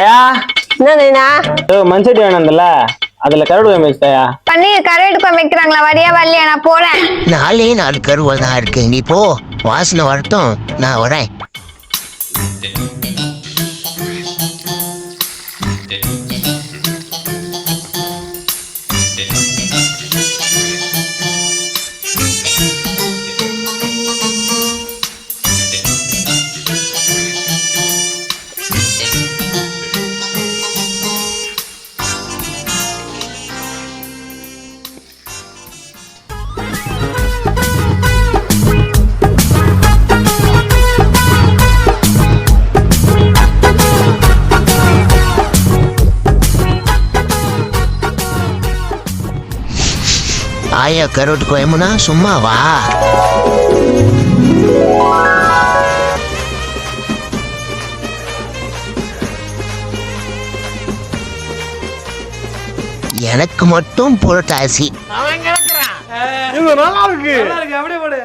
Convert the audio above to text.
ஐயா என்னண்ணா மண்சட்டி வேணும்ல அதுல கருடு வைத்தாயா பன்னீர் கரடுக்க வைக்கிறாங்களா? வரியா வரலையா? நான் போறேன். 4 கருவா தான் இருக்கு. நீ போ, வாசனை வரட்டும், நான் வரேன். ஆயா கரோட்டுக்கு வேமுனா சும்மா வா. எனக்கு மட்டும் புரட்டாசி. அவன் கிடக்குறான். இது நல்லா இருக்கு. அப்படியே போடு.